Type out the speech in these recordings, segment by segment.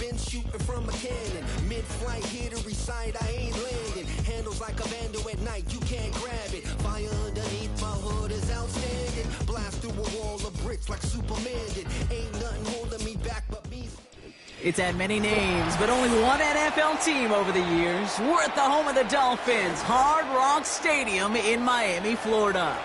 been shooting from a cannon. Mid-flight, here to recite, I ain't landing. Handles like a vandal at night, you can't grab it. Fire underneath my hood is outstanding. Blast through a wall of bricks like Superman did. Ain't nothing holding me back but me. It's had many names, but only one NFL team over the years. We're at the home of the Dolphins, Hard Rock Stadium in Miami, Florida.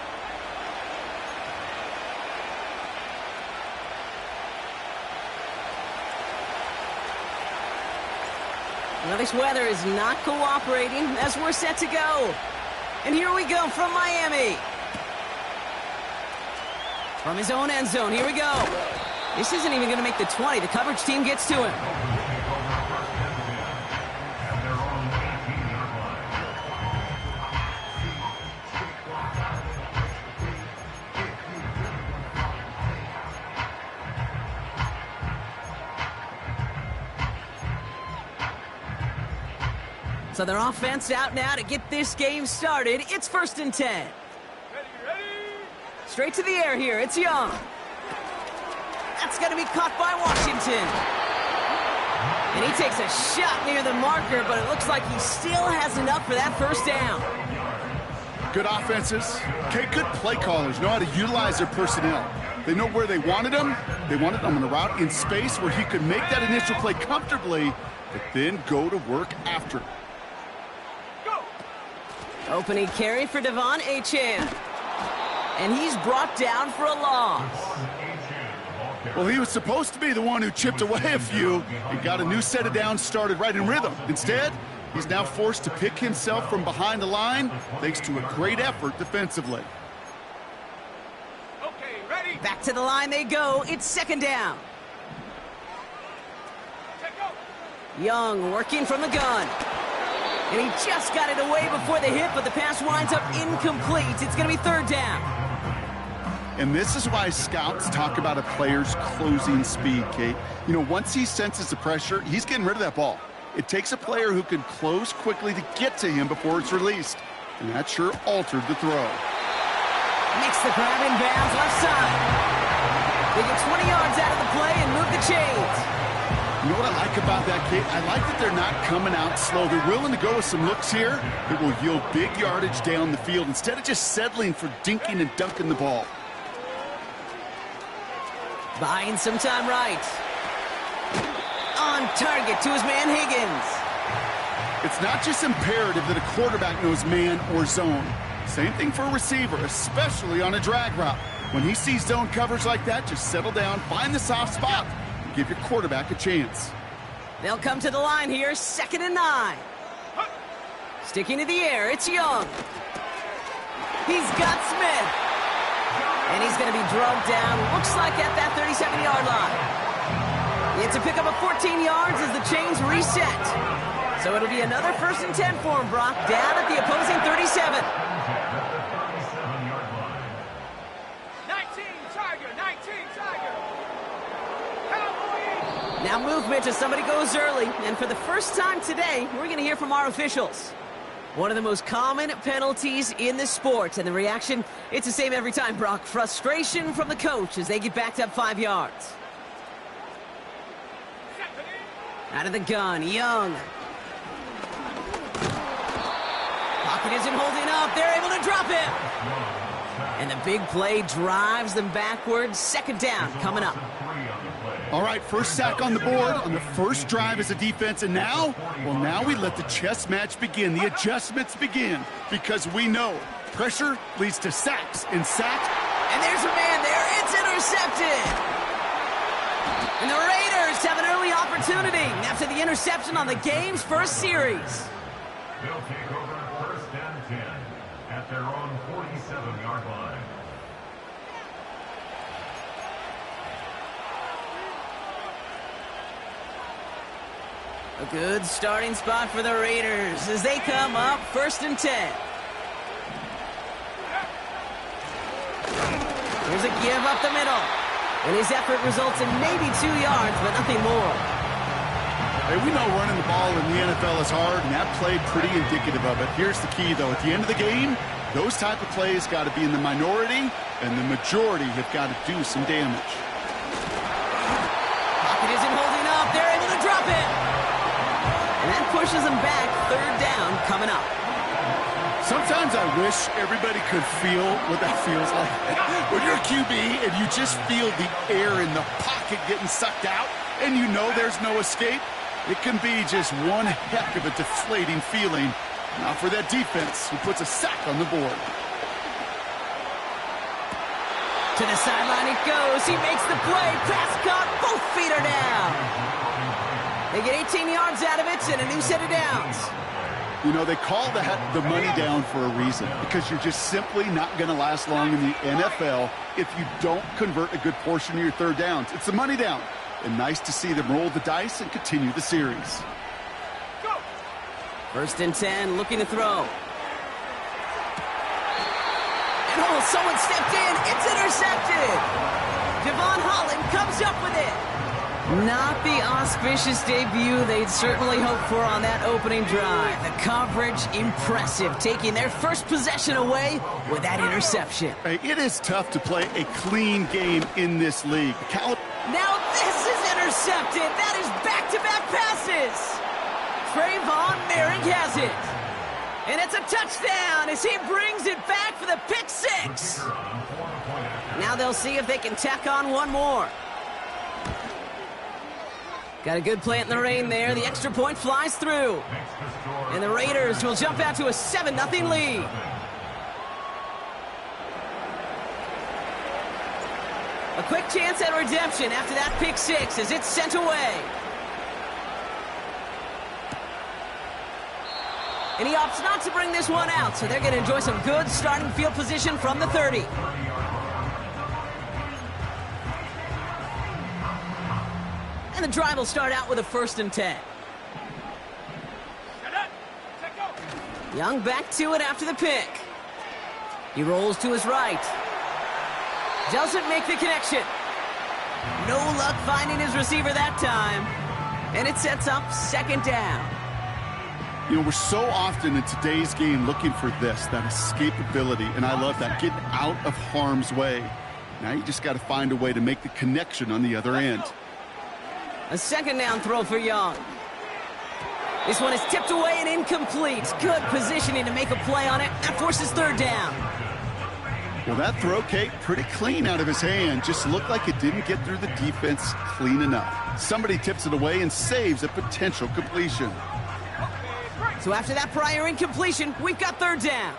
Well, this weather is not cooperating as we're set to go. And here we go from Miami. From his own end zone, here we go. This isn't even going to make the 20. The coverage team gets to him. So their offense out now to get this game started. It's 1st and 10. Ready. Straight to the air here. It's Young. That's going to be caught by Washington. And he takes a shot near the marker, but it looks like he still has enough for that first down. Good offenses. Okay, good play callers know how to utilize their personnel. They know where they wanted him. They wanted him on a route in space where he could make that initial play comfortably, but then go to work after it. Opening carry for Devon Achane. And he's brought down for a loss. Well, he was supposed to be the one who chipped away a few and got a new set of downs started right in rhythm. Instead, he's now forced to pick himself from behind the line thanks to a great effort defensively. Okay, ready. Back to the line they go. It's 2nd down. Check go. Young working from the gun. And he just got it away before the hit, but the pass winds up incomplete. It's going to be 3rd down. And this is why scouts talk about a player's closing speed, Kate. You know, once he senses the pressure, he's getting rid of that ball. It takes a player who can close quickly to get to him before it's released. And that sure altered the throw. Makes the grab in bounds left side. They get 20 yards out of the play and move the chains. You know what I like about that, Kate? I like that they're not coming out slow. They're willing to go with some looks here that will yield big yardage down the field instead of just settling for dinking and dunking the ball. Buying some time right. On target to his man Higgins. It's not just imperative that a quarterback knows man or zone. Same thing for a receiver, especially on a drag route. When he sees zone coverage like that, just settle down, find the soft spot. Give your quarterback a chance. They'll come to the line here, 2nd and 9. Sticking to the air, it's Young. He's got Smith. And he's going to be drugged down, looks like at that 37-yard line. It's a pickup of 14 yards as the chains reset. So it'll be another 1st and 10 for him, Brock, down at the opposing 37. 19 Tiger. Now movement as somebody goes early. And for the first time today, we're going to hear from our officials. One of the most common penalties in the sport. And the reaction, it's the same every time, Brock. Frustration from the coach as they get backed up 5 yards. Out of the gun, Young. Pocket isn't holding up. They're able to drop him. And the big play drives them backwards. 2nd down coming up. All right, first sack on the board on the first drive as a defense, and now we let the chess match begin. The adjustments begin because we know pressure leads to sacks, and sacks. And there's a man there. It's intercepted. And the Raiders have an early opportunity after the interception on the game's first series. They'll take over 1st and 10 at their own 47-yard line. A good starting spot for the Raiders as they come up 1st and 10. Here's a give up the middle. And his effort results in maybe 2 yards, but nothing more. Hey, we know running the ball in the NFL is hard, and that play pretty indicative of it. Here's the key, though. At the end of the game, those type of plays got to be in the minority, and the majority have got to do some damage. Pocket isn't holding up. They're able to drop it. pushes them back. Third down coming up. Sometimes I wish everybody could feel what that feels like. When you're a QB and you just feel the air in the pocket getting sucked out and you know there's no escape, it can be just one heck of a deflating feeling. Now for that defense, who puts a sack on the board. To the sideline it goes. He makes the play. Pass caught. Both feet are down. They get 18 yards out of it and a new set of downs. You know, they call that the money down for a reason, because you're just simply not going to last long in the NFL if you don't convert a good portion of your third downs. It's the money down. And nice to see them roll the dice and continue the series. Go. 1st and 10, looking to throw. And oh, someone stepped in. It's intercepted. Devon Holland comes up with it. Not the auspicious debut they'd certainly hoped for on that opening drive. The coverage, impressive, taking their first possession away with that interception. Hey, it is tough to play a clean game in this league. Now this is intercepted. That is back-to-back passes. Trayvon Merrick has it. And it's a touchdown as he brings it back for the pick six. Now they'll see if they can tack on one more. Got a good plant in the rain there. The extra point flies through. And the Raiders will jump out to a 7-0 lead. A quick chance at redemption after that pick six as it's sent away. And he opts not to bring this one out, so they're going to enjoy some good starting field position from the 30. And the drive will start out with a 1st and 10. Young back to it after the pick. He rolls to his right. Doesn't make the connection. No luck finding his receiver that time. And it sets up 2nd down. You know, we're so often in today's game looking for this, that escapability, and I love that, getting out of harm's way. Now you just got to find a way to make the connection on the other end. A 2nd down throw for Young. This one is tipped away and incomplete. Good positioning to make a play on it. That forces 3rd down. Well, that throw, Kate, pretty clean out of his hand. Just looked like it didn't get through the defense clean enough. Somebody tips it away and saves a potential completion. So after that prior incompletion, we've got 3rd down.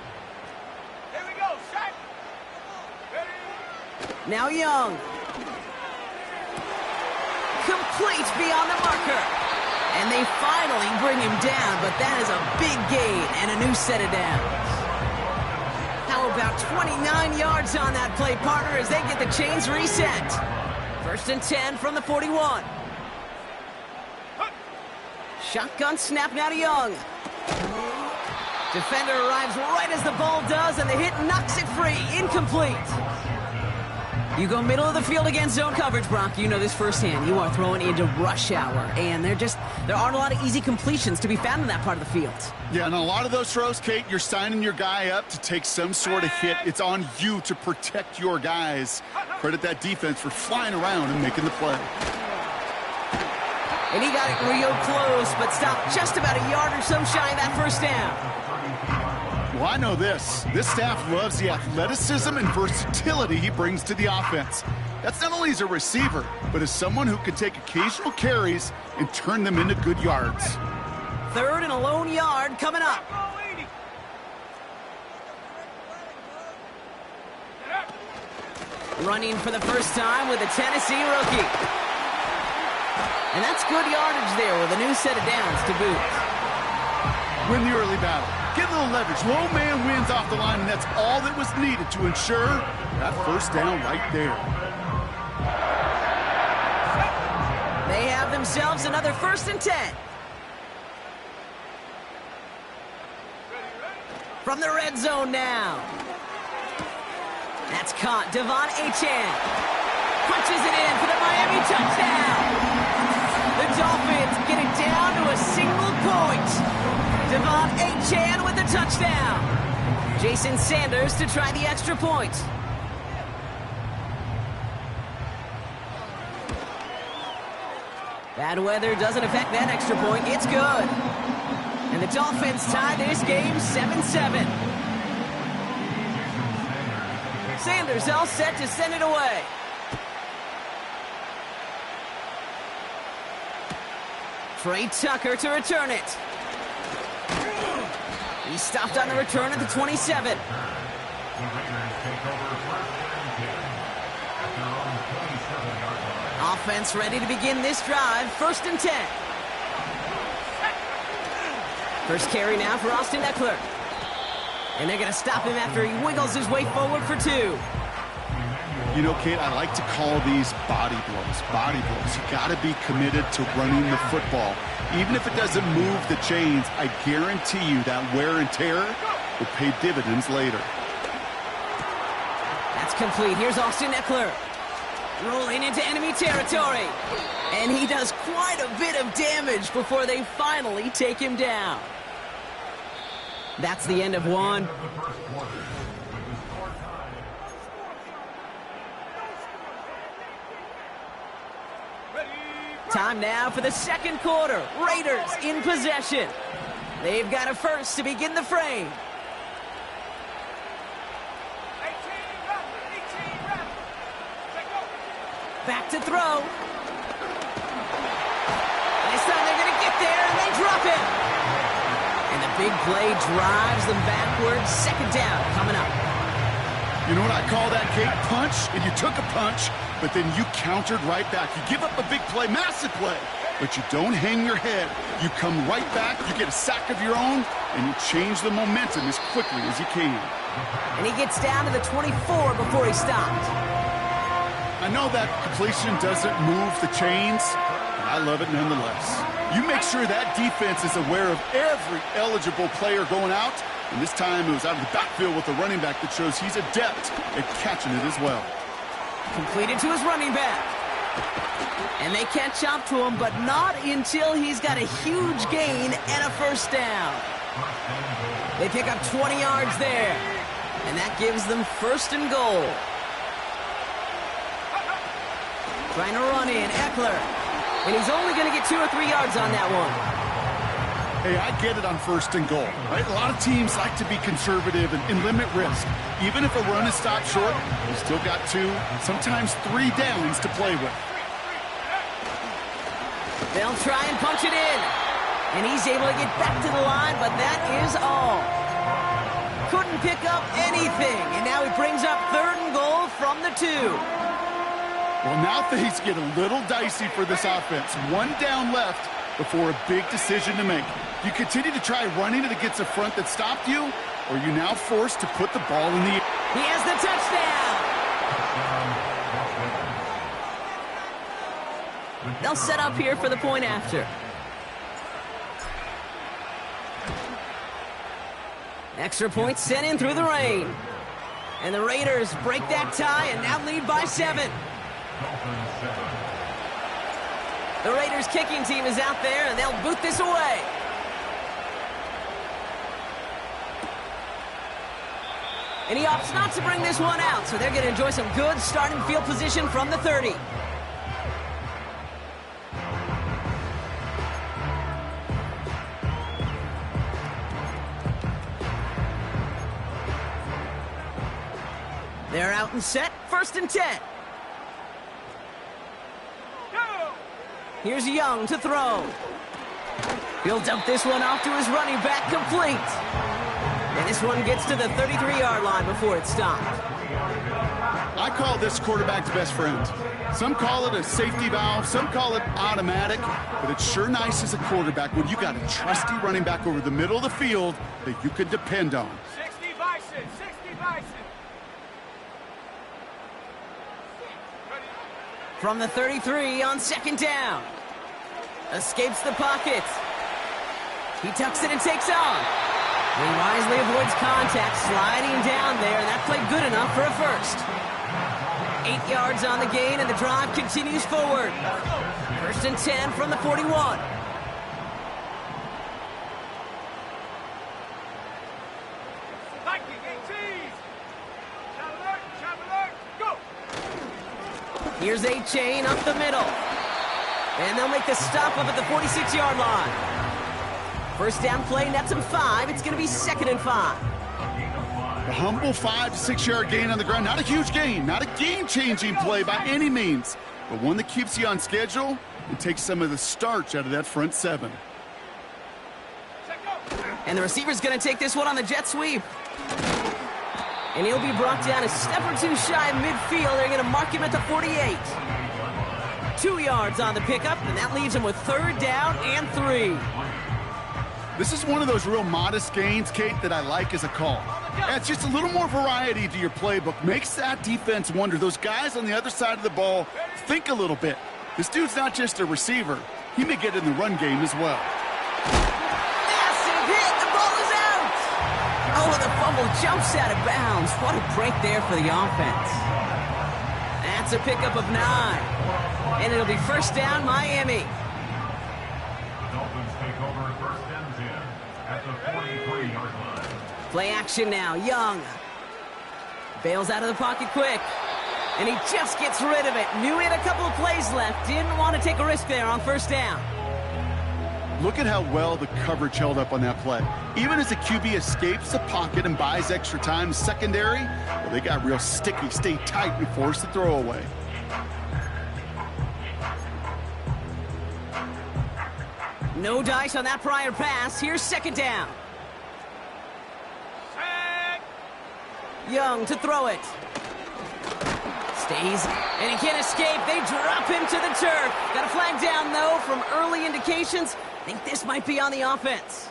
Here we go, Shaq. Ready? Now Young. Complete beyond the marker. And they finally bring him down, but that is a big gain and a new set of downs. How about 29 yards on that play, partner, as they get the chains reset. 1st and 10 from the 41. Shotgun snap now to Young. Defender arrives right as the ball does, and the hit knocks it free. Incomplete. You go middle of the field against zone coverage, Brock. You know this firsthand. You are throwing into rush hour, and there aren't a lot of easy completions to be found in that part of the field. Yeah, and a lot of those throws, Kate, you're signing your guy up to take some sort of hit. It's on you to protect your guys. Credit that defense for flying around and making the play. And he got it real close, but stopped just about a yard or so shy of that 1st down. Well, I know this. This staff loves the athleticism and versatility he brings to the offense. That's not only as a receiver, but as someone who can take occasional carries and turn them into good yards. 3rd and a lone yard coming up. Running for the first time with a Tennessee rookie. And that's good yardage there with a new set of downs to boot. Win the early battle. Get a little leverage. Low man wins off the line, and that's all that was needed to ensure that 1st down right there. They have themselves another 1st and 10. From the red zone now. That's caught. Devon Achane punches it in for the Miami touchdown. The Dolphins get it down to a single point. Devon Achane with the touchdown. Jason Sanders to try the extra point. Bad weather doesn't affect that extra point. It's good. the Dolphins tie this game 7-7. Sanders all set to send it away. Trey Tucker to return it. He stopped on the return at the 27. The Raiders take over first and 10 at their own 27-yard line. Offense ready to begin this drive. First and 10. First carry now for Austin Eckler. And they're going to stop him after he wiggles his way forward for 2. You know, Kate, I like to call these body blows. Body blows. You got to be committed to running the football. Even if it doesn't move the chains, I guarantee you that wear and tear will pay dividends later. That's complete. Here's Austin Eckler. Rolling into enemy territory. And he does quite a bit of damage before they finally take him down. That's the end of one. Time now for the second quarter. Raiders in possession. They've got a first to begin the frame. 18 rep. Back to throw. This time they're going to get there, and they drop it. And the big play drives them backwards. Second down coming up. You know what I call that, Kate? Punch, and you took a punch, but then you countered right back. You give up a big play, massive play, but you don't hang your head. You come right back, you get a sack of your own, and you change the momentum as quickly as you can. And he gets down to the 24 before he stopped. I know that completion doesn't move the chains, but I love it nonetheless. You make sure that defense is aware of every eligible player going out, and this time it was out of the backfield with a running back that shows he's adept at catching it as well. Completed to his running back. And they catch up to him, but not until he's got a huge gain and a first down. They pick up 20 yards there, and that gives them first and goal. Trying to run in, Eckler. And he's only going to get 2 or 3 yards on that one. Hey, I get it on first and goal, right? A lot of teams like to be conservative and limit risk. Even if a run is stopped short, you still got 2, sometimes 3 downs to play with. They'll try and punch it in. And he's able to get back to the line, but that is all. Couldn't pick up anything. And now he brings up third and goal from the 2. Well, now things get a little dicey for this offense. 1 down left before a big decision to make. You continue to try running it against a front that stopped you, or you're now forced to put the ball in the air. He has the touchdown. They'll set up here for the point after. Extra point sent in through the rain. And the Raiders break that tie and now lead by 7. The Raiders kicking team is out there, and they'll boot this away. And he opts not to bring this one out, so they're going to enjoy some good starting field position from the 30. They're out and set, first and 10. Here's Young to throw. He'll dump this one off to his running back, complete. And this one gets to the 33-yard line before it's stopped. I call this quarterback's best friend. Some call it a safety valve, some call it automatic, but it's sure nice as a quarterback when you got a trusty running back over the middle of the field that you can depend on. 60 Bison, 60 Bison. From the 33 on second down. Escapes the pocket. He tucks it and takes off. He wisely avoids contact, sliding down there, and that played good enough for a first. 8 yards on the gain, and the drive continues forward. First and 10 from the 41. Viking 18. Traveler, go. Here's A-Chain up the middle. And they'll make the stop up at the 46-yard line. First down play nets him 5. It's going to be 2nd and 5. A humble 5 to 6 yard gain on the ground. Not a huge gain, not a game-changing play by any means, but one that keeps you on schedule and takes some of the starch out of that front 7. And the receiver's going to take this one on the jet sweep. And he'll be brought down a step or two shy of midfield. They're going to mark him at the 48. 2 yards on the pickup, and that leaves him with 3rd down and 3. This is one of those real modest gains, Kate, that I like as a call. Adds just a little more variety to your playbook. Makes that defense wonder. Those guys on the other side of the ball think a little bit. This dude's not just a receiver. He may get in the run game as well. Massive hit. The ball is out. Oh, the fumble jumps out of bounds. What a break there for the offense. That's a pickup of 9. And it'll be 1st down, Miami. Dolphins take over 1st and 10 at the 43-yard line. Play action now. Young bails out of the pocket quick. And he just gets rid of it. Knew he had a couple of plays left. Didn't want to take a risk there on 1st down. Look at how well the coverage held up on that play. Even as the QB escapes the pocket and buys extra time, secondary, well, they got real sticky, stay tight, and force the throw away. No dice on that prior pass. Here's 2nd down. Young to throw it. Stays, and he can't escape. They drop him to the turf. Got a flag down, though, from early indications. I think this might be on the offense.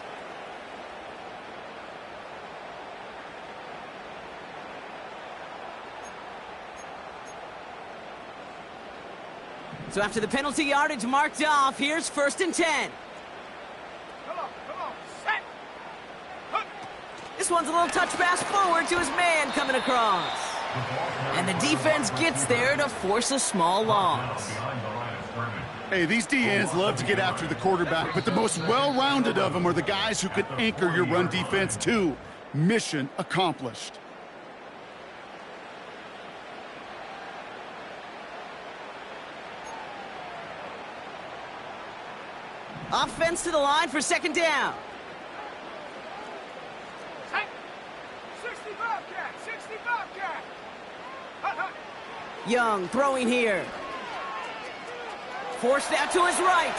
So after the penalty yardage marked off, here's 1st and 10. Come on, set. Hook. This one's a little touch pass forward to his man coming across. And the defense gets there to force a small loss. Hey, these DNs love to get after the quarterback, but the most well-rounded of them are the guys who can anchor your run defense too. Mission accomplished. Offense to the line for 2nd down. 65 cat, 65 cat. Hut, hut. Young throwing here. Forced out to his right.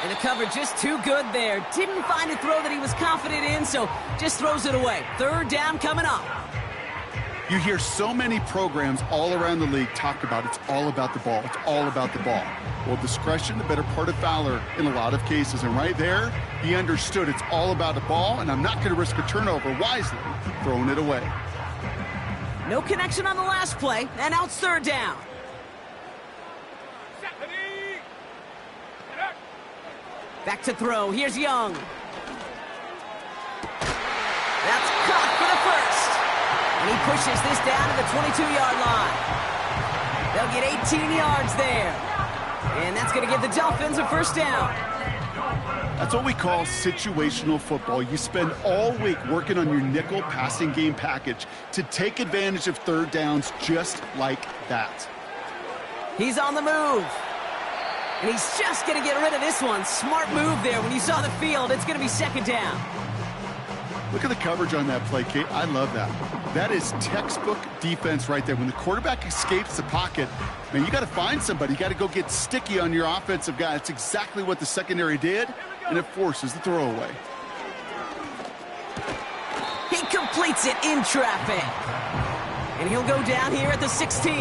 And the coverage just too good there. Didn't find a throw that he was confident in, so just throws it away. 3rd down coming up. You hear so many programs all around the league talk about it's all about the ball. It's all about the ball. Well, discretion, the better part of valor in a lot of cases. And right there, he understood it's all about the ball, and I'm not going to risk a turnover wisely, throwing it away. No connection on the last play, and now it's 3rd down. Back to throw. Here's Young. That's caught for the 1st. And he pushes this down to the 22-yard line. They'll get 18 yards there. And that's going to give the Dolphins a 1st down. That's what we call situational football. You spend all week working on your nickel passing game package to take advantage of 3rd downs just like that. He's on the move. And he's just going to get rid of this one. Smart move there. When you saw the field, it's going to be 2nd down. Look at the coverage on that play, Kate. I love that. That is textbook defense right there. When the quarterback escapes the pocket, man, you got to find somebody. You got to go get sticky on your offensive guy. It's exactly what the secondary did, and it forces the throwaway. He completes it in traffic. And he'll go down here at the 16.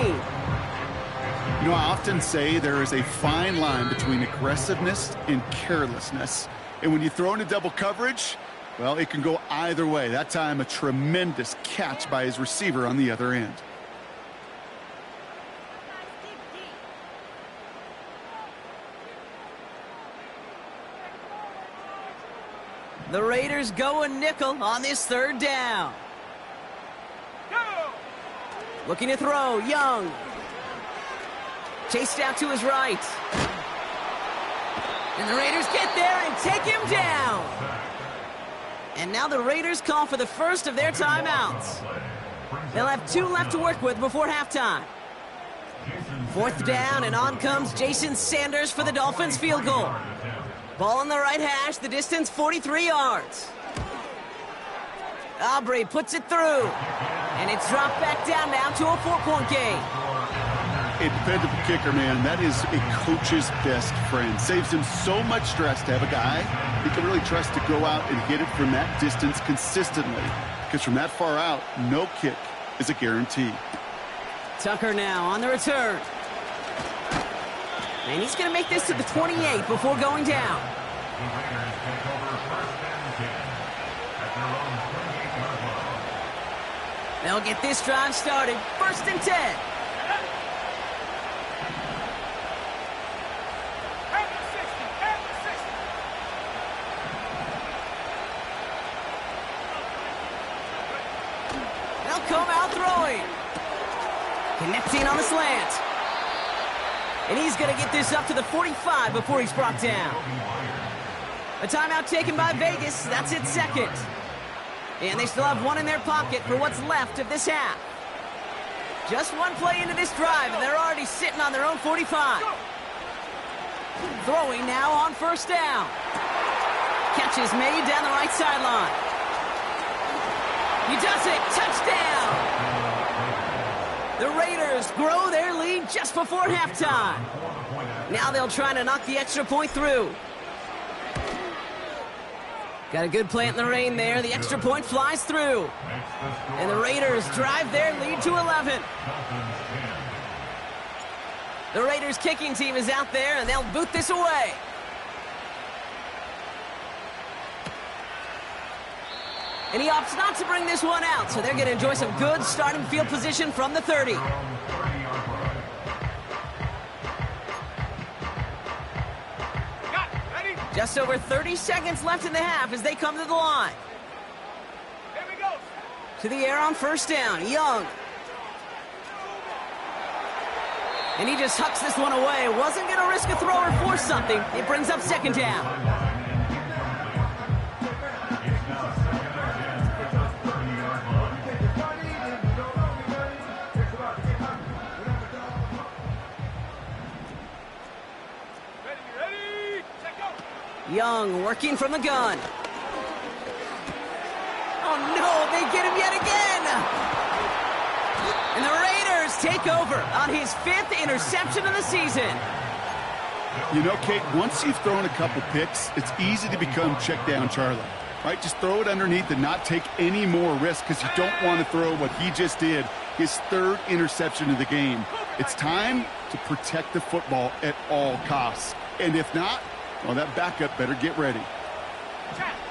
You know, I often say there is a fine line between aggressiveness and carelessness. And when you throw into double coverage, well, it can go either way. That time, a tremendous catch by his receiver on the other end. The Raiders go a nickel on this 3rd down. Go. Looking to throw, Young. Chased out to his right. And the Raiders get there and take him down. And now the Raiders call for the 1st of their timeouts. They'll have 2 left to work with before halftime. 4th down, and on comes Jason Sanders for the Dolphins field goal. Ball on the right hash, the distance 43 yards. Aubrey puts it through. And it's dropped back down now to a 4-point game. A dependable kicker, man, that is a coach's best friend. Saves him so much stress to have a guy he can really trust to go out and hit it from that distance consistently. Because from that far out, no kick is a guarantee. Tucker now on the return. And he's going to make this to the 28 before going down. The Raiders take over first and 10 at their own 28-yard line. They'll get this drive started. First and 10. They'll come out throwing. Connecting on the slant. And he's going to get this up to the 45 before he's brought down. A timeout taken by Vegas. That's its second. And they still have one in their pocket for what's left of this half. Just one play into this drive, and they're already sitting on their own 45. Throwing now on first down. Catch is made down the right sideline. He does it. Touchdown. The Raiders grow their lead just before halftime. Now they'll try to knock the extra point through. Got a good plant in the rain there. The extra point flies through. And the Raiders drive their lead to 11. The Raiders kicking team is out there, and they'll boot this away. And he opts not to bring this one out, so they're going to enjoy some good starting field position from the 30. Just over 30 seconds left in the half as they come to the line. Here we go. To the air on first down, Young. And he just hucks this one away. Wasn't going to risk a throw or force something. It brings up second down. Young working from the gun. Oh no, they get him yet again! And the Raiders take over on his 5th interception of the season. You know, Kate, once you've thrown a couple picks, it's easy to become check down Charlie, right? Just throw it underneath and not take any more risk because you don't want to throw what he just did, his 3rd interception of the game. It's time to protect the football at all costs. And if not, well, that backup better get ready.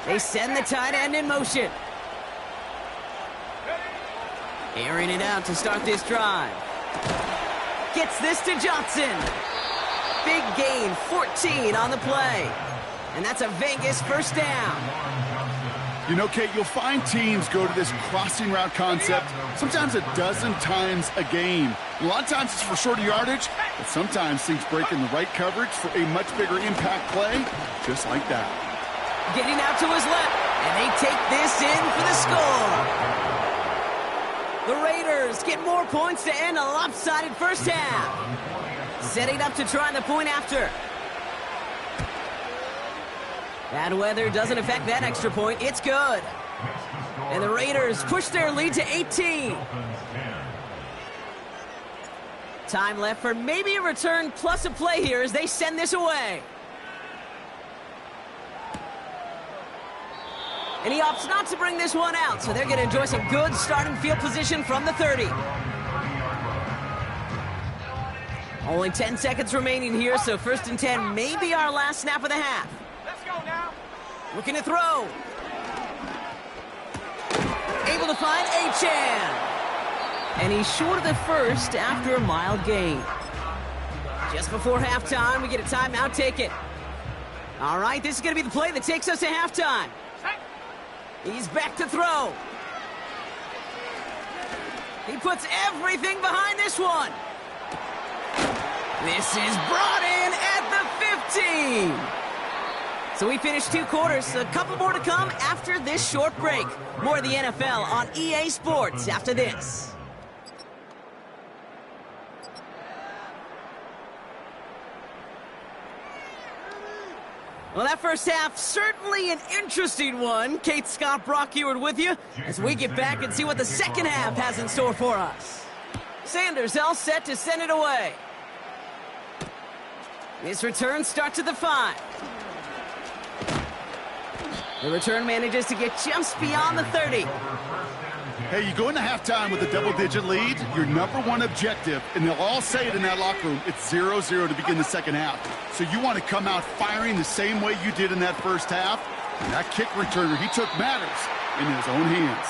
They send the tight end in motion. Airing it out to start this drive. Gets this to Johnson. Big gain, 14 on the play. And that's a Vegas first down. You know, Kate, you'll find teams go to this crossing route concept sometimes a dozen times a game. A lot of times it's for shorter yardage, but sometimes things break in the right coverage for a much bigger impact play, just like that. Getting out to his left, and they take this in for the score. The Raiders get more points to end a lopsided first half. Setting up to try the point after. Bad weather doesn't affect that extra point. It's good. And the Raiders push their lead to 18. Time left for maybe a return plus a play here as they send this away. And he opts not to bring this one out, so they're going to enjoy some good starting field position from the 30. Only 10 seconds remaining here, so first and 10 may be our last snap of the half. Let's go now. Looking to throw. Able to find Achane. And he's short of the first after a mild gain. Just before halftime, we get a timeout taken. All right, this is going to be the play that takes us to halftime. He's back to throw. He puts everything behind this one. This is brought in at the 15. So we finished 2 quarters. A couple more to come after this short break. More of the NFL on EA Sports after this. Well, that first half, certainly an interesting one. Kate Scott, Brock Eward with you as we get back and see what the second half has in store for us. Sanders all set to send it away. This return starts at the 5. The return manages to get just beyond the 30. Hey, you go into halftime with a double-digit lead, your number one objective, and they'll all say it in that locker room, it's 0-0 to begin the second half. So you want to come out firing the same way you did in that first half. And that kick returner, he took matters in his own hands.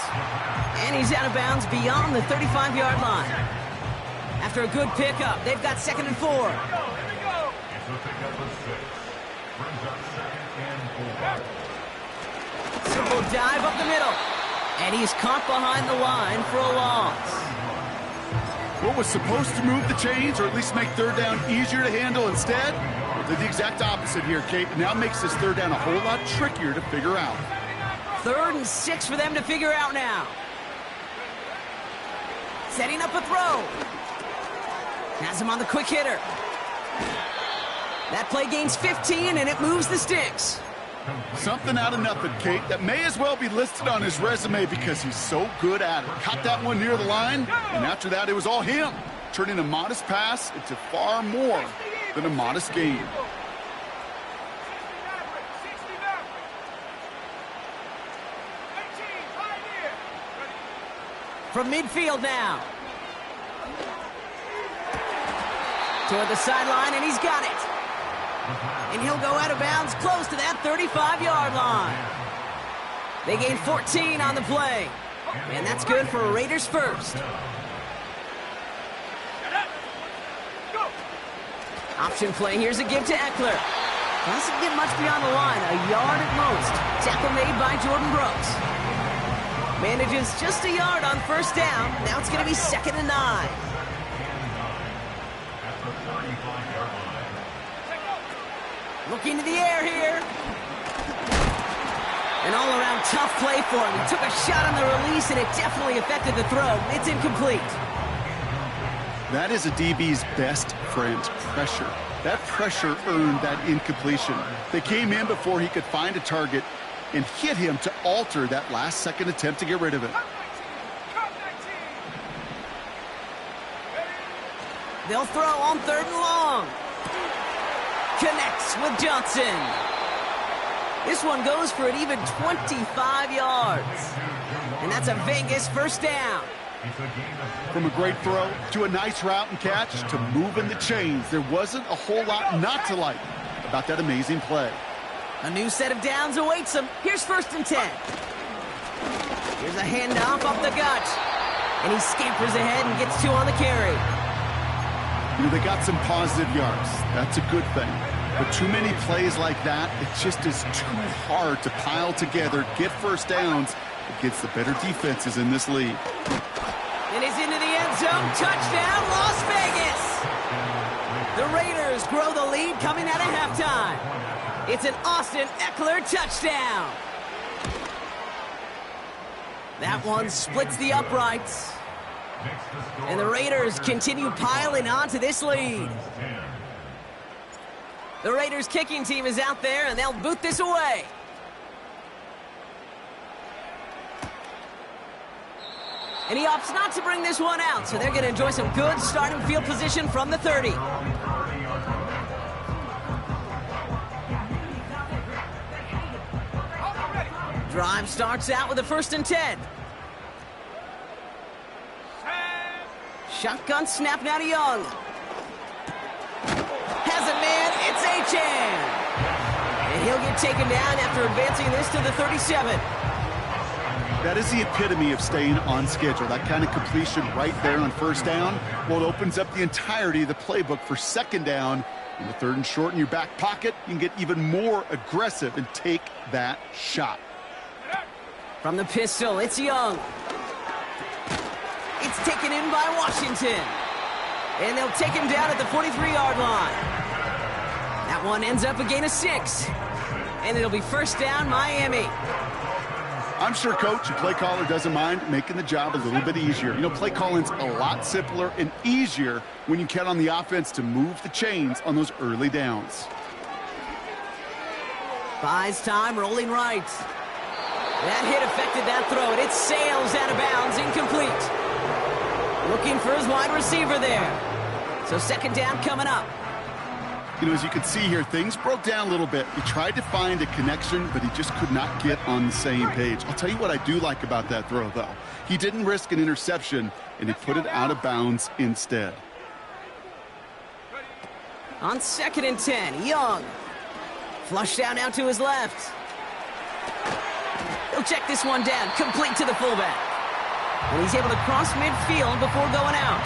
And he's out of bounds beyond the 35-yard line. After a good pickup, they've got 2nd and 4. It's a pickup of 6. Brings up 2nd and 4. Simple dive up the middle. And he's caught behind the line for a loss. What was supposed to move the chains, or at least make third down easier to handle instead, well, did the exact opposite here, Kate. Now makes this third down a whole lot trickier to figure out. 3rd and 6 for them to figure out now. Setting up a throw. Has him on the quick hitter. That play gains 15, and it moves the sticks. Something out of nothing, Kate, that may as well be listed on his resume because he's so good at it. Caught that one near the line, and after that, it was all him, turning a modest pass into far more than a modest gain. From midfield now. Toward the sideline, and he's got it. And he'll go out of bounds close to that 35-yard line. They gain 14 on the play. And that's good for a Raiders first. Option play. Here's a give to Eckler. Doesn't get much beyond the line. A yard at most. Tackle made by Jordan Brooks. Manages just a yard on first down. Now it's going to be 2nd and 9. Looking to the air here. An all-around tough play for him. He took a shot on the release, and it definitely affected the throw. It's incomplete. That is a DB's best friend, pressure. That pressure earned that incompletion. They came in before he could find a target and hit him to alter that last-second attempt to get rid of it. They'll throw on 3rd and long. Connects with Johnson. This one goes for an even 25 yards. And that's a Vegas first down. From a great throw to a nice route and catch to moving the chains, there wasn't a whole lot not to like about that amazing play. A new set of downs awaits them. Here's 1st and 10. Here's a handoff up the gut. And he scampers ahead and gets 2 on the carry. You know, they got some positive yards. That's a good thing. But too many plays like that, it just is too hard to pile together, get first downs against the better defenses in this league. And he's into the end zone. Touchdown, Las Vegas! The Raiders grow the lead coming out of halftime. It's an Austin Eckler touchdown. That one splits the uprights. And the Raiders continue piling on to this lead. The Raiders kicking team is out there, and they'll boot this away. And he opts not to bring this one out, so they're going to enjoy some good starting field position from the 30. Drive starts out with a 1st and 10. Shotgun snap now to Young. Has a man, it's Achane. And he'll get taken down after advancing this to the 37. That is the epitome of staying on schedule. That kind of completion right there on first down. Well, it opens up the entirety of the playbook for 2nd down. In the 3rd and short in your back pocket, you can get even more aggressive and take that shot. From the pistol, it's Young. It's taken in by Washington. And they'll take him down at the 43-yard line. That one ends up a gain of 6. And it'll be first down, Miami. I'm sure coach and play caller doesn't mind making the job a little bit easier. You know, play calling's a lot simpler and easier when you count on the offense to move the chains on those early downs. Buys time, rolling right. That hit affected that throw, and it sails out of bounds, incomplete. Looking for his wide receiver there. So second down coming up. You know, as you can see here, things broke down a little bit. He tried to find a connection, but he just could not get on the same page. I'll tell you what I do like about that throw, though. He didn't risk an interception, and he put it out of bounds instead. On 2nd and 10, Young. Flush down now to his left. He'll check this one down, complete to the fullback. And he's able to cross midfield before going out.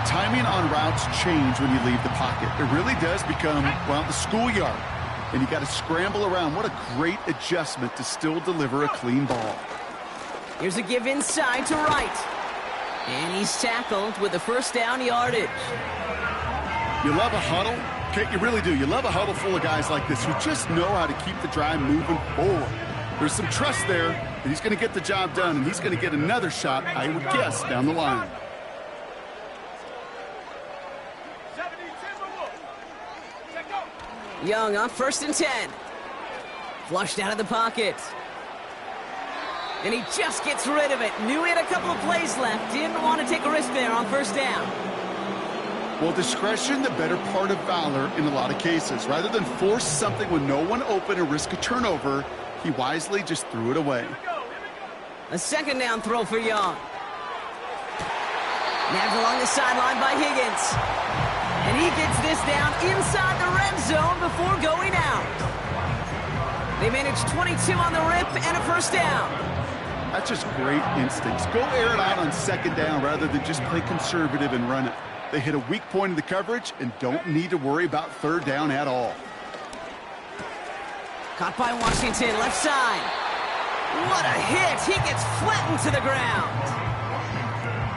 Timing on routes change when you leave the pocket. It really does become, well, the schoolyard. And you got to scramble around. What a great adjustment to still deliver a clean ball. Here's a give inside to right. And he's tackled with the first down yardage. You love a huddle? Okay, you really do. You love a huddle full of guys like this who just know how to keep the drive moving forward. There's some trust there that he's going to get the job done, and he's going to get another shot, I would guess, down the line. Young on 1st and 10. Flushed out of the pocket. And he just gets rid of it. Knew he had a couple of plays left. Didn't want to take a risk there on 1st down. Well, discretion, the better part of valor in a lot of cases. Rather than force something with no one open and risk a turnover, he wisely just threw it away. A 2nd down throw for Young. Nabbed along the sideline by Higgins. And he gets this down inside the red zone before going out. They managed 22 on the rip and a 1st down. That's just great instincts. Go air it out on 2nd down rather than just play conservative and run it. They hit a weak point in the coverage and don't need to worry about 3rd down at all. Caught by Washington, left side. What a hit! He gets flattened to the ground.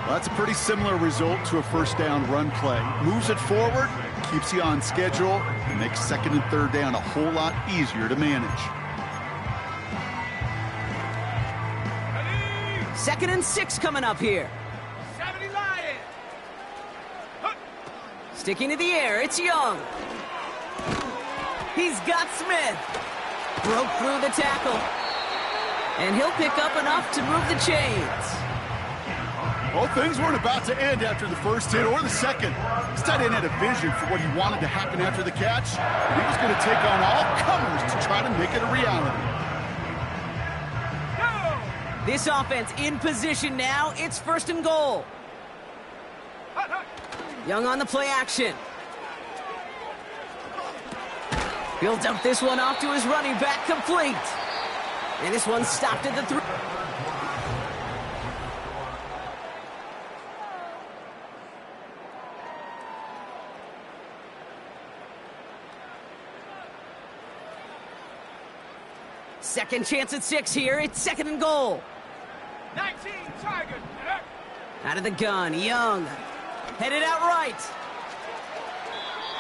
Well, that's a pretty similar result to a 1st down run play. Moves it forward, keeps you on schedule, and makes 2nd and 3rd down a whole lot easier to manage. 2nd and 6 coming up here. 70 Lions. Sticking to the air, it's Young. He's got Smith. Broke through the tackle. And he'll pick up enough to move the chains. Well, things weren't about to end after the 1st hit or the 2nd. This tight end had a vision for what he wanted to happen after the catch, and he was going to take on all comers to try to make it a reality. This offense in position now. It's 1st and goal. Young on the play action. He'll dump this one off to his running back, complete. And this one stopped at the 3. Second chance at 6 here. It's 2nd and goal. 19 Tigers. Out of the gun, Young. Headed out right.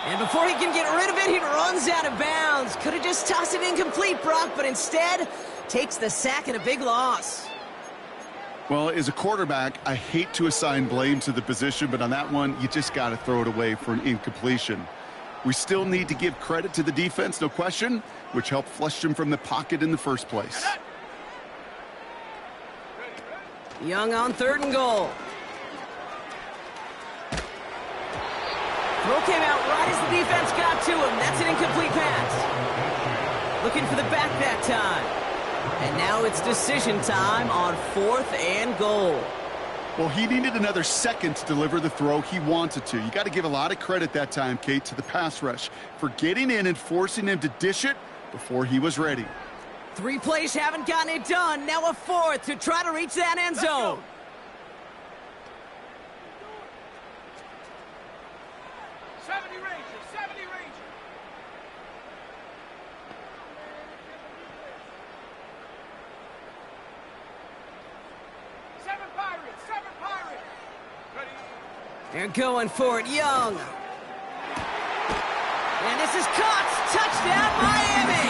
And before he can get rid of it, he runs out of bounds. Could have just tossed it incomplete, Brock, but instead takes the sack and a big loss. Well, as a quarterback, I hate to assign blame to the position, but on that one, you just got to throw it away for an incompletion. We still need to give credit to the defense, no question, which helped flush him from the pocket in the first place. Young on 3rd and goal. Throw came out right as the defense got to him. That's an incomplete pass. Looking for the back that time. And now it's decision time on 4th and goal. Well, he needed another 2nd to deliver the throw he wanted to. You got to give a lot of credit that time, Kate, to the pass rush for getting in and forcing him to dish it before he was ready. 3 plays haven't gotten it done. Now a 4th to try to reach that end zone. They're going for it, Young. And this is caught. Touchdown, Miami.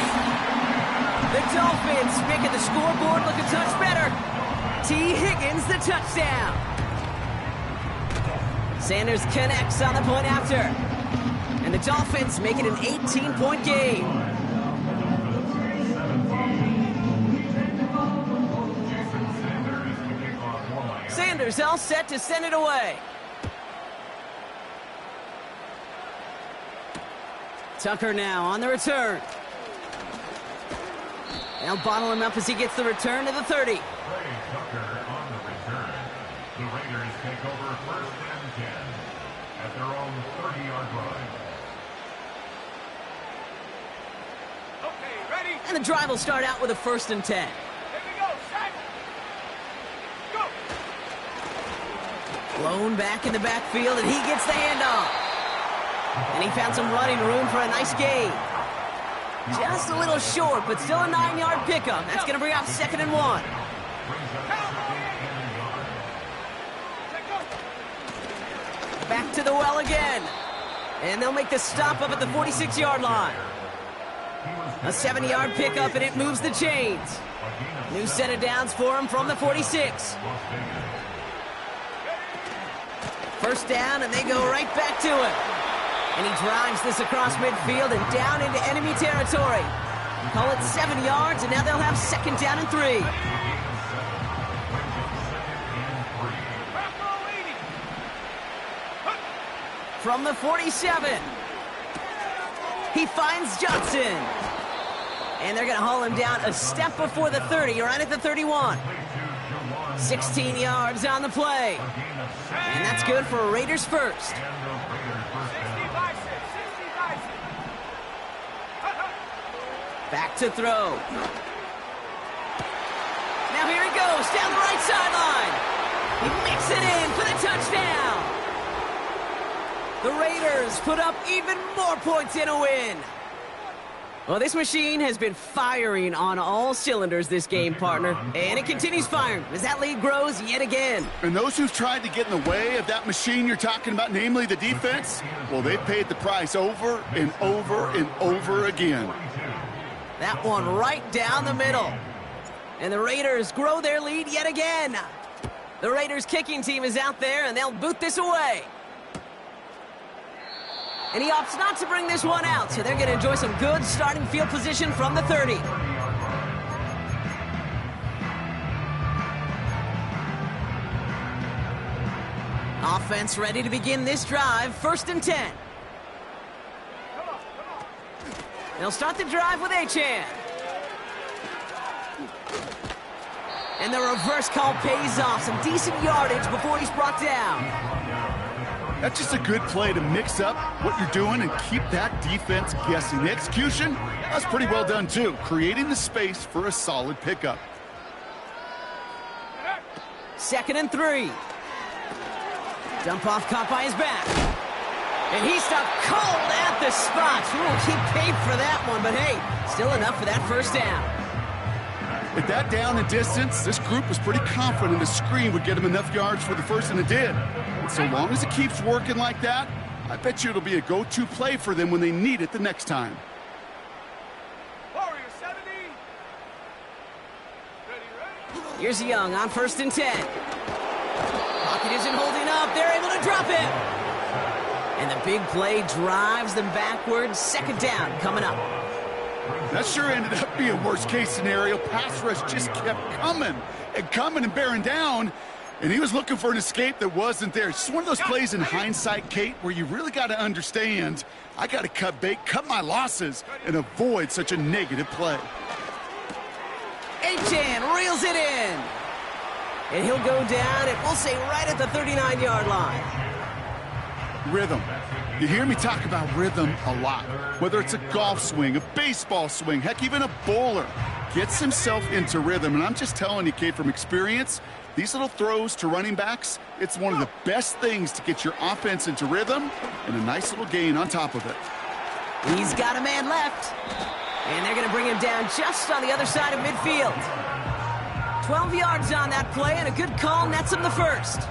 The Dolphins making the scoreboard look a touch better. T. Higgins, the touchdown. Sanders connects on the point after. And the Dolphins make it an 18-point game. Sanders all set to send it away. Tucker now on the return. They'll bottle him up as he gets the return to the 30. Trey Tucker on the return. The Raiders take over 1st and 10 at their own 30-yard line. Okay, ready? And the drive will start out with a 1st and 10. Here we go, set. Go. Blown back in the backfield, and he gets the handoff. And he found some running room for a nice gain. Just a little short, but still a 9-yard pickup. That's going to bring up 2nd and 1. Back to the well again. And they'll make the stop up at the 46-yard line. A 7-yard pickup, and it moves the chains. New set of downs for him from the 46. 1st down, and they go right back to it. And he drives this across midfield and down into enemy territory. Call it 7 yards, and now they'll have 2nd down and 3. From the 47, he finds Johnson. And they're going to haul him down a step before the 30, right at the 31. 16 yards on the play. And that's good for a Raiders first. Back to throw. Now here he goes, down the right sideline. He makes it in for the touchdown. The Raiders put up even more points in a win. Well, this machine has been firing on all cylinders this game, partner. And it continues firing as that lead grows yet again. And those who've tried to get in the way of that machine you're talking about, namely the defense, well, they've paid the price over and over and over again. That one right down the middle. And the Raiders grow their lead yet again. The Raiders kicking team is out there, and they'll boot this away. And he opts not to bring this one out, so they're going to enjoy some good starting field position from the 30. Offense ready to begin this drive, 1st and 10. They'll start the drive with Achane. And the reverse call pays off. Some decent yardage before he's brought down. That's just a good play to mix up what you're doing and keep that defense guessing. The execution, that's pretty well done too, creating the space for a solid pickup. 2nd and 3. Dump off caught by his back. And he stopped cold at the spot. He won't keep paid for that one, but hey, still enough for that 1st down. At that down and distance, this group was pretty confident the screen would get him enough yards for the 1st, and it did. And so long as it keeps working like that, I bet you it'll be a go-to play for them when they need it the next time. Warrior 70. Ready. Here's Young on 1st and 10. Pocket isn't holding up. They're able to drop it. And the big play drives them backwards. 2nd down coming up. That sure ended up being worst-case scenario. Pass rush just kept coming and bearing down, and he was looking for an escape that wasn't there. It's just one of those plays in hindsight, Kate, where you really got to understand, I got to cut bait, cut my losses, and avoid such a negative play. Achane reels it in. And he'll go down, and we'll say right at the 39-yard line. Rhythm. You hear me talk about rhythm a lot. Whether it's a golf swing, a baseball swing, heck, even a bowler gets himself into rhythm. And I'm just telling you, Kate, from experience, these little throws to running backs, it's one of the best things to get your offense into rhythm and a nice little gain on top of it. He's got a man left. And they're going to bring him down just on the other side of midfield. 12 yards on that play, and a good call nets him the 1st.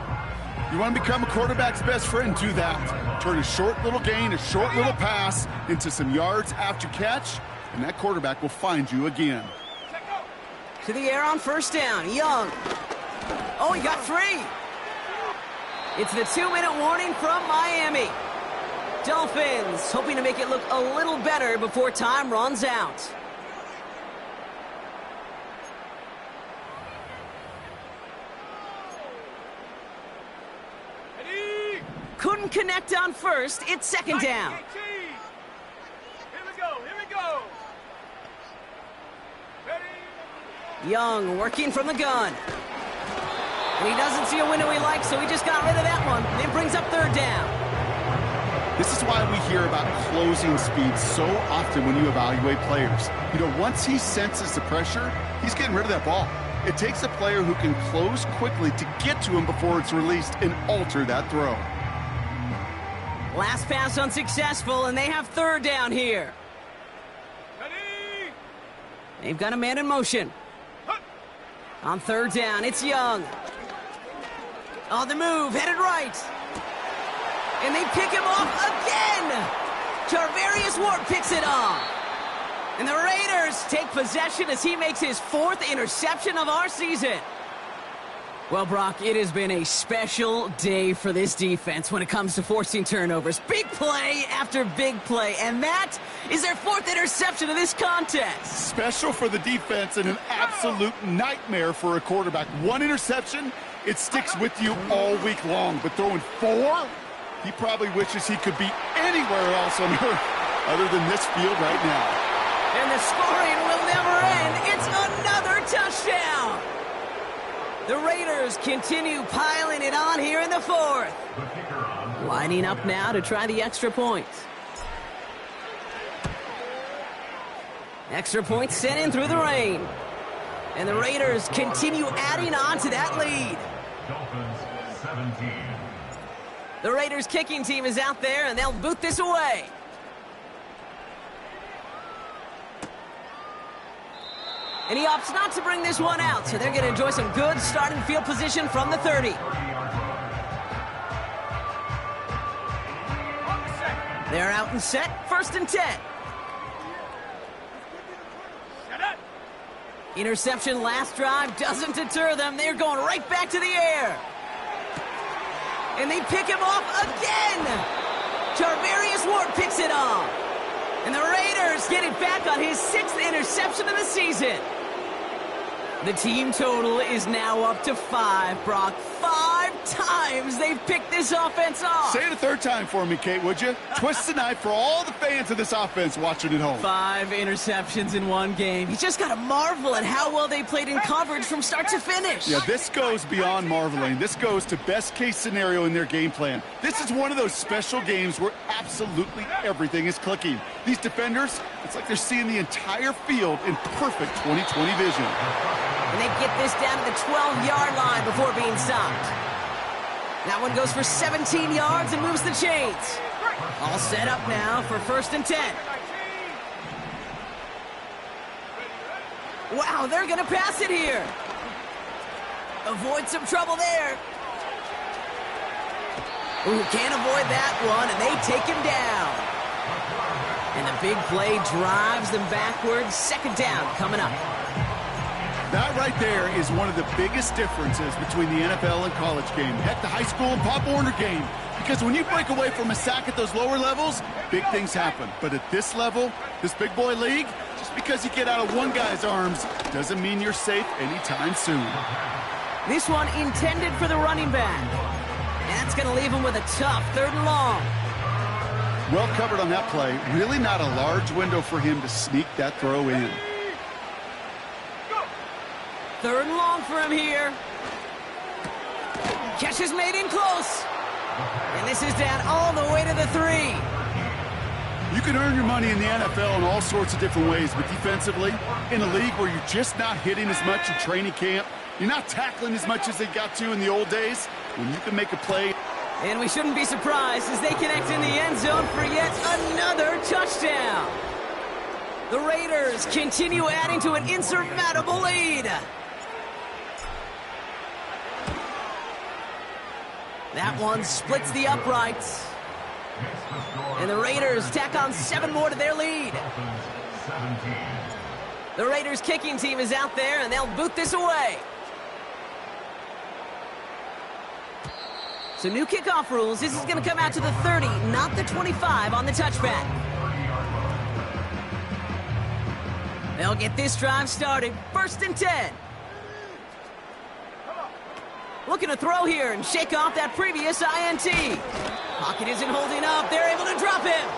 You want to become a quarterback's best friend, do that. Turn a short little gain, a short little pass into some yards after catch, and that quarterback will find you again. To the air on 1st down, Young. Oh, he got free. It's the 2-minute warning from Miami. Dolphins hoping to make it look a little better before time runs out. couldn't connect on first. It's second down. Here we go. Ready? Young working from the gun. And he doesn't see a window he likes, so he just got rid of that one. And it brings up third down. This is why we hear about closing speed so often when you evaluate players. You know, once he senses the pressure, he's getting rid of that ball. It takes a player who can close quickly to get to him before it's released and alter that throw. Last pass unsuccessful, and they have third down here. Ready? They've got a man in motion. On third down, it's Young. On the move, headed right. And they pick him off again! Charvarius Ward picks it off. And the Raiders take possession as he makes his 4th interception of our season. Well, Brock, it has been a special day for this defense when it comes to forcing turnovers. Big play after big play, and that is their 4th interception of this contest. Special for the defense and an absolute nightmare for a quarterback. 1 interception, it sticks with you all week long, but throwing 4? He probably wishes he could be anywhere else on earth other than this field right now. And the scoring will never end. It's another touchdown. The Raiders continue piling it on here in the 4th. Lining up now to try the extra point. Extra point sent in through the rain. And the Raiders continue adding on to that lead. Dolphins 17. The Raiders kicking team is out there, and they'll boot this away. And he opts not to bring this one out, so they're going to enjoy some good starting field position from the 30. They're out and set, 1st and 10. Interception last drive doesn't deter them. They're going right back to the air. And they pick him off again. Charvarius Ward picks it off. And the Raiders get it back on his 6th interception of the season. The team total is now up to 5, Brock. 5 times they've picked this offense off. Say it a 3rd time for me, Kate, would you? Twist the knife for all the fans of this offense watching at home. 5 interceptions in one game. You just got to marvel at how well they played in coverage from start to finish. Yeah, this goes beyond marveling. This goes to best-case scenario in their game plan. This is one of those special games where absolutely everything is clicking. These defenders, it's like they're seeing the entire field in perfect 20/20 vision. And they get this down to the 12-yard line before being stopped. That one goes for 17 yards and moves the chains. All set up now for 1st and 10. Wow, they're going to pass it here. Avoid some trouble there. Ooh, can't avoid that one, and they take him down. And the big play drives them backwards. 2nd down coming up. That right there is one of the biggest differences between the NFL and college game. Heck, the high school and Pop Warner game. Because when you break away from a sack at those lower levels, big things happen. But at this level, this big boy league, just because you get out of one guy's arms doesn't mean you're safe anytime soon. This one intended for the running back. And that's going to leave him with a tough 3rd and long. Well covered on that play. Really not a large window for him to sneak that throw in. 3rd and long for him here. Catch is made in close. And this is down all the way to the 3. You can earn your money in the NFL in all sorts of different ways, but defensively, in a league where you're just not hitting as much in training camp, you're not tackling as much as they got to in the old days, when you can make a play. And we shouldn't be surprised as they connect in the end zone for yet another touchdown. The Raiders continue adding to an insurmountable lead. That one splits the uprights. And the Raiders tack on 7 more to their lead. The Raiders kicking team is out there, and they'll boot this away. So new kickoff rules. This is going to come out to the 30, not the 25 on the touchback. They'll get this drive started. 1st and 10. Looking to throw here and shake off that previous INT. Pocket isn't holding up. They're able to drop him.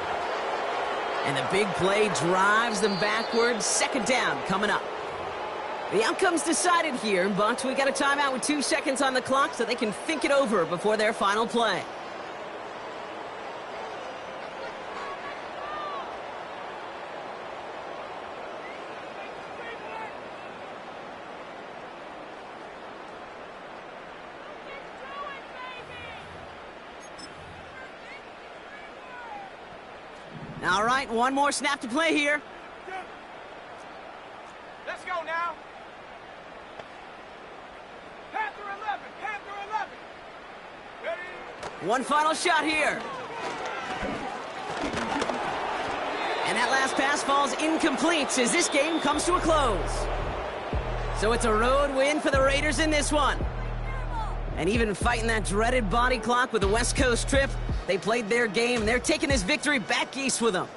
And the big play drives them backwards. Second down coming up. The outcome's decided here, but we got a timeout with 2 seconds on the clock so they can think it over before their final play. All right, one more snap to play here. Let's go now. Panther 11, Panther 11. Ready? One final shot here. And that last pass falls incomplete as this game comes to a close. So it's a road win for the Raiders in this one. And even fighting that dreaded body clock with a West Coast trip, they played their game. They're taking this victory back east with them.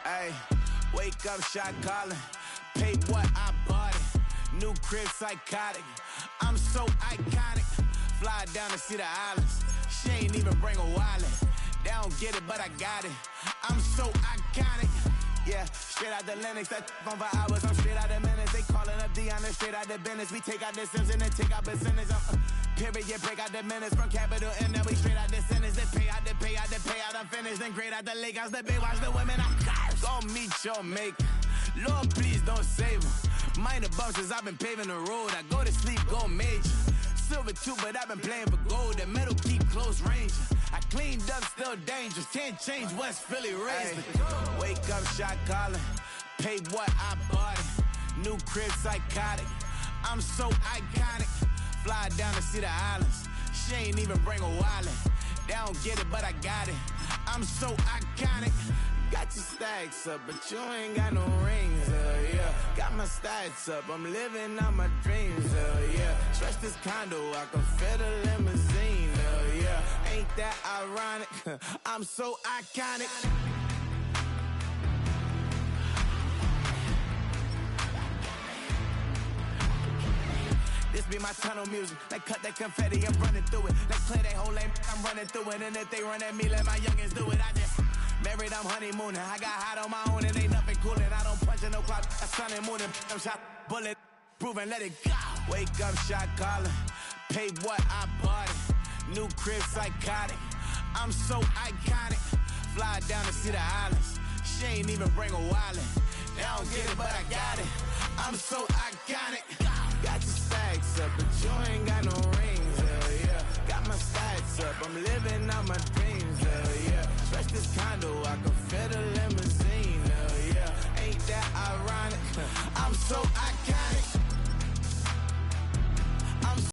Hey, wake up, shot calling. Pay what I bought it. New crib, psychotic. I'm so iconic. Fly down to see the islands. She ain't even bring a wallet. They don't get it, but I got it. I'm so iconic. Yeah, straight out the Lennox. That on for hours. I'm straight out the minutes. They calling up Dion. Straight out the business. We take out the Sims and then take out percentage. Period, break out the minutes from capital and then we straight out the sentence. They pay out, they pay out, they pay out, I'm finished. Then grade out the lake house, the bay, watch the women, I'm cursed. Go meet your maker. Lord, please don't save them. Minor bumps as I've been paving the road. I go to sleep, go major. Silver too, but I've been playing for gold. The metal keep close range. I cleaned up, still dangerous. Can't change West Philly raised. Wake up, shot calling. Pay what I bought it. New crib, psychotic. I'm so iconic. Fly down to see the islands. She ain't even bring a wallet. They don't get it, but I got it. I'm so iconic. Got your stacks up, but you ain't got no rings, yeah. Got my stats up, I'm living out my dreams, yeah. Stretch this condo, I can fit a limousine, yeah. Ain't that ironic? I'm so iconic. This be my tunnel music. They cut that confetti, I'm running through it. They clear they whole lane, I'm running through it. And if they run at me, let my youngins do it. I just married, I'm honeymooning. I got hot on my own and ain't nothing coolin'. I don't punch in no clock, I sun and moonin'. I'm shot, bullet, proven, let it go. Wake up, shot calling. Pay what I bought it. New crib, psychotic. I'm so iconic. Fly down to see the islands. She ain't even bring a wallet. They don't get it, but I got it. I'm so iconic. Got your stacks up, but you ain't got no rings, yeah. Got my stacks up, I'm living out my dreams, yeah. Stretch this condo, I can fit a limousine, yeah. Ain't that ironic? I'm so iconic.